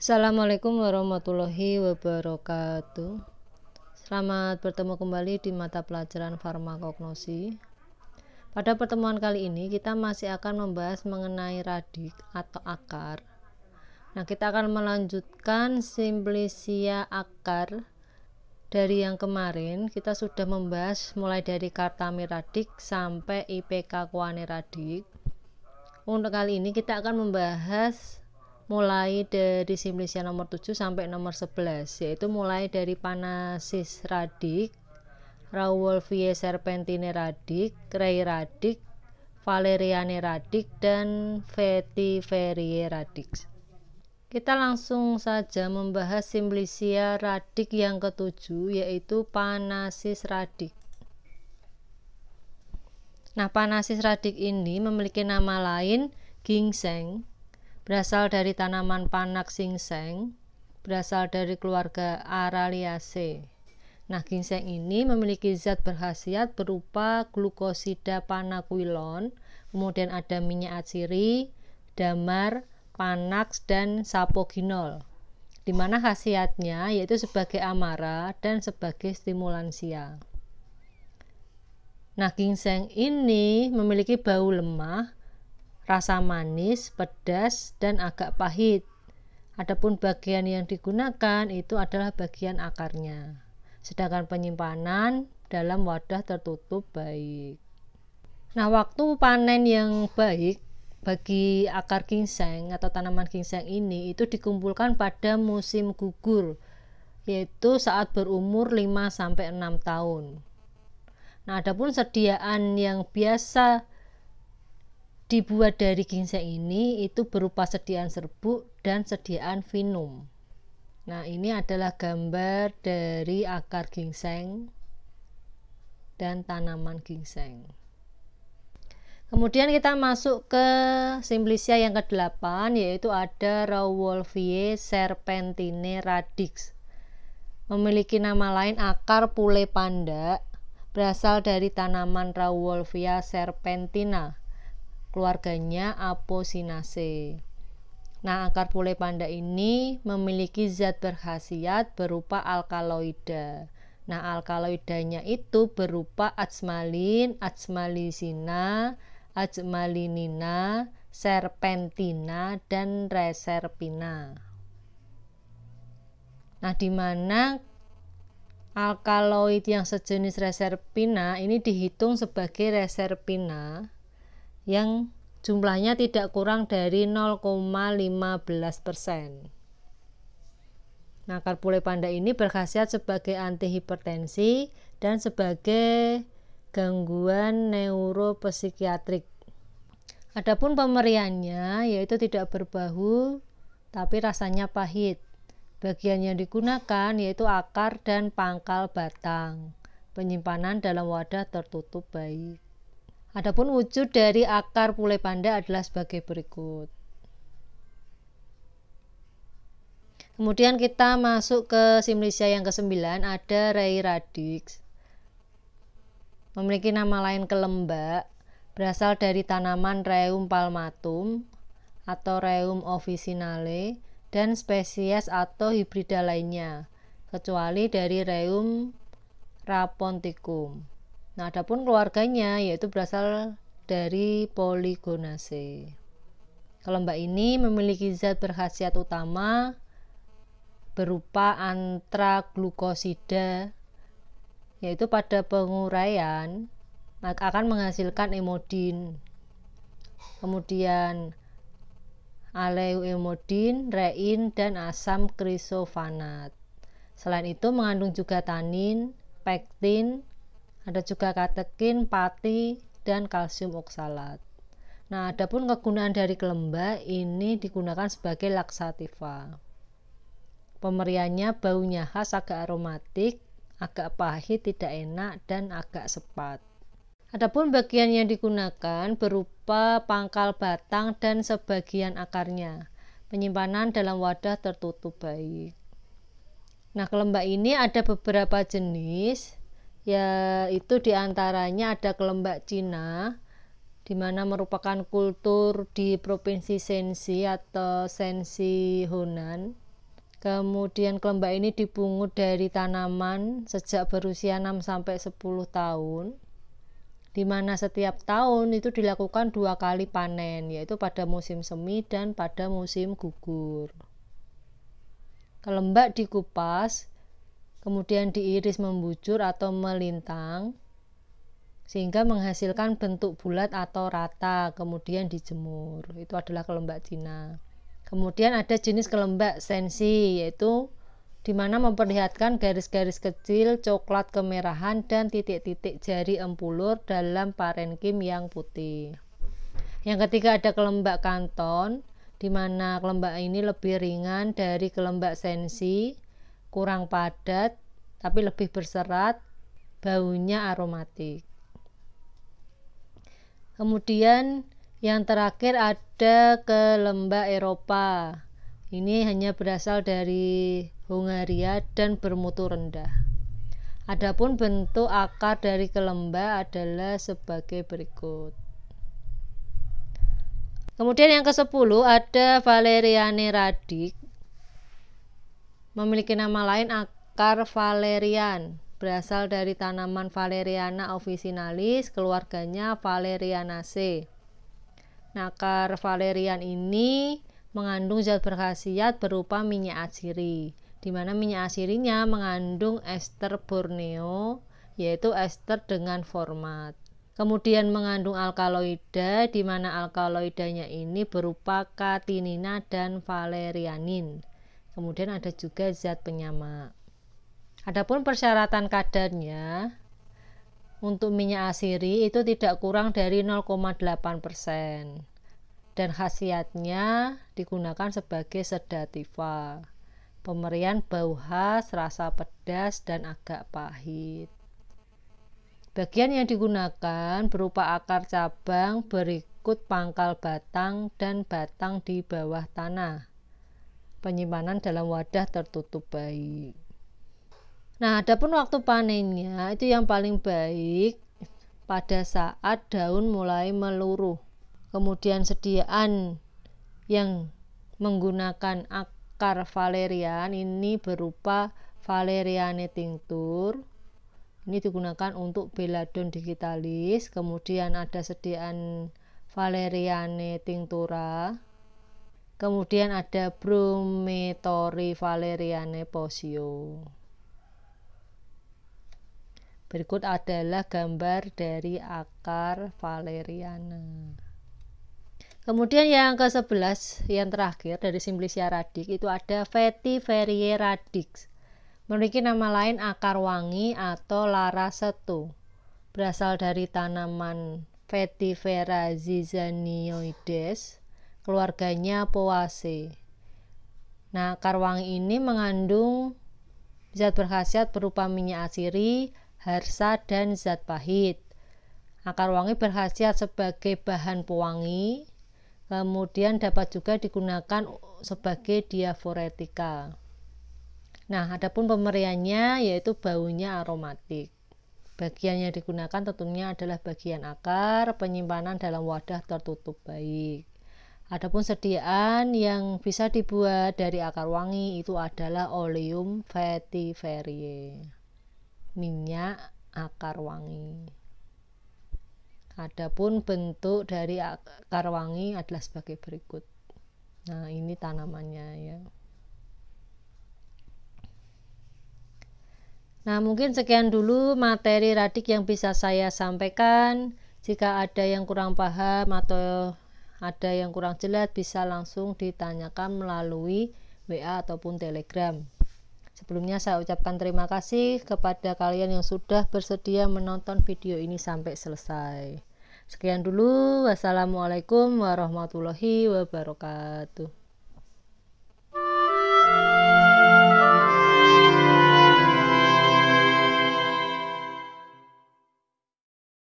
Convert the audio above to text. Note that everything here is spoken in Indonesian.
Assalamualaikum warahmatullahi wabarakatuh. Selamat bertemu kembali di mata pelajaran farmakognosi. Pada pertemuan kali ini kita masih akan membahas mengenai radik atau akar. Nah, kita akan melanjutkan simplicia akar. Dari yang kemarin kita sudah membahas mulai dari kartami radik sampai IPK kuane radik. Untuk kali ini kita akan membahas mulai dari simplicia nomor 7 sampai nomor 11, yaitu mulai dari Panasis radik, Rauwolfie serpentine radik, Rei radik, Valeriane radik, dan Vetiverie radik. Kita langsung saja membahas simplicia radik yang ketujuh, yaitu Panasis radik. Nah, Panasis radik ini memiliki nama lain ginseng, berasal dari tanaman panak ginseng, berasal dari keluarga Araliaceae. Nah, ginseng ini memiliki zat berkhasiat berupa glukosida panaquilon, kemudian ada minyak atsiri, damar, panax, dan sapoginol, di mana khasiatnya yaitu sebagai amara dan sebagai stimulansia. Nah, ginseng ini memiliki bau lemah, rasa manis, pedas, dan agak pahit. Adapun bagian yang digunakan itu adalah bagian akarnya. Sedangkan penyimpanan dalam wadah tertutup baik. Nah, waktu panen yang baik bagi akar ginseng atau tanaman ginseng ini itu dikumpulkan pada musim gugur, yaitu saat berumur 5-6 tahun. Nah, adapun sediaan yang biasa dibuat dari ginseng ini itu berupa sediaan serbuk dan sediaan vinum. Nah, ini adalah gambar dari akar ginseng dan tanaman ginseng. Kemudian kita masuk ke simplicia yang ke-8, yaitu ada Rauwolfie serpentine radix. Memiliki nama lain akar pule panda, berasal dari tanaman Rauwolfia serpentina, keluarganya Apocynaceae. Nah, akar pule panda ini memiliki zat berkhasiat berupa alkaloida. Nah, alkaloidanya itu berupa atsmalin, atsmalisina, atsmalinina, serpentina, dan reserpina. Nah, di mana alkaloid yang sejenis reserpina ini dihitung sebagai reserpina yang jumlahnya tidak kurang dari 0,15%. Nah, akar pule panda ini berkhasiat sebagai antihipertensi dan sebagai gangguan neuropsikiatrik. Adapun pemeriannya yaitu tidak berbau tapi rasanya pahit. Bagian yang digunakan yaitu akar dan pangkal batang. Penyimpanan dalam wadah tertutup baik. Adapun wujud dari akar pule panda adalah sebagai berikut. Kemudian kita masuk ke simplicia yang ke-9, ada Rei radix. Memiliki nama lain kelembak, berasal dari tanaman Rheum palmatum atau Rheum officinale dan spesies atau hibrida lainnya, kecuali dari Rheum raponticum. Nah, adapun keluarganya yaitu berasal dari Polygonaceae. Kelembak ini memiliki zat berkhasiat utama berupa antraglukosida, yaitu pada penguraian akan menghasilkan emodin. Kemudian aleuemodin, rein, dan asam krisofanat. Selain itu mengandung juga tanin, pektin, ada juga katekin, pati, dan kalsium oksalat. Nah, adapun kegunaan dari kelembak ini digunakan sebagai laksativa. Pemeriannya baunya khas, agak aromatik, agak pahit, tidak enak, dan agak sepat. Adapun bagian yang digunakan berupa pangkal batang dan sebagian akarnya. Penyimpanan dalam wadah tertutup baik. Nah, kelembak ini ada beberapa jenis, yaitu diantaranya ada kelembak Cina, di mana merupakan kultur di provinsi Shenxi atau Shenxi Hunan. Kemudian kelembak ini dipungut dari tanaman sejak berusia 6-10 tahun, di mana setiap tahun itu dilakukan 2 kali panen, yaitu pada musim semi dan pada musim gugur. Kelembak dikupas, kemudian diiris membujur atau melintang, sehingga menghasilkan bentuk bulat atau rata, kemudian dijemur. Itu adalah kelembak Cina. Kemudian ada jenis kelembak sensi, yaitu di mana memperlihatkan garis-garis kecil coklat kemerahan dan titik-titik jari empulur dalam parenkim yang putih. Yang ketiga ada kelembak kanton, di mana kelembak ini lebih ringan dari kelembak sensi, kurang padat tapi lebih berserat, baunya aromatik. Kemudian yang terakhir ada kelembak Eropa. Ini hanya berasal dari Hungaria dan bermutu rendah. Adapun bentuk akar dari kelembak adalah sebagai berikut. Kemudian yang ke-10 ada Valeriane radix. Memiliki nama lain akar valerian. Berasal dari tanaman Valeriana officinalis, keluarganya Valerianaceae. Nah, akar valerian ini mengandung zat berkhasiat berupa minyak atsiri, di mana minyak atsirinya mengandung ester Borneo, yaitu ester dengan format. Kemudian mengandung alkaloida, di mana alkaloidanya ini berupa katinina dan valerianin. Kemudian ada juga zat penyamak. Adapun persyaratan kadarnya untuk minyak atsiri itu tidak kurang dari 0,8%, dan khasiatnya digunakan sebagai sedativa, pemberian bau khas, rasa pedas dan agak pahit. Bagian yang digunakan berupa akar cabang berikut pangkal batang dan batang di bawah tanah. Penyimpanan dalam wadah tertutup baik. Nah, adapun waktu panennya itu yang paling baik pada saat daun mulai meluruh. Kemudian sediaan yang menggunakan akar valerian ini berupa Valeriane tinctur. Ini digunakan untuk Belladon digitalis. Kemudian ada sediaan Valeriane tinctura. Kemudian ada Brumetori Valeriane posio. Berikut adalah gambar dari akar valeriana. Kemudian yang ke-11, yang terakhir dari Simplicia radix itu ada Vetiveria radix. Memiliki nama lain akar wangi atau Laraceto. Berasal dari tanaman Vetivera zizanioides, keluarganya Poaceae. Nah, akar wangi ini mengandung zat berkhasiat berupa minyak atsiri, harsa dan zat pahit. Akar wangi berkhasiat sebagai bahan pewangi, kemudian dapat juga digunakan sebagai diaforetika. Nah, adapun pemberiannya yaitu baunya aromatik. Bagian yang digunakan tentunya adalah bagian akar, penyimpanan dalam wadah tertutup baik. Adapun sediaan yang bisa dibuat dari akar wangi itu adalah Oleum vetiveriae, minyak akar wangi. Adapun bentuk dari akar wangi adalah sebagai berikut. Nah, ini tanamannya ya. Nah, mungkin sekian dulu materi radix yang bisa saya sampaikan. Jika ada yang kurang paham atau ada yang kurang jelas, bisa langsung ditanyakan melalui WA ataupun Telegram. Sebelumnya saya ucapkan terima kasih kepada kalian yang sudah bersedia menonton video ini sampai selesai. Sekian dulu. Wassalamualaikum warahmatullahi wabarakatuh.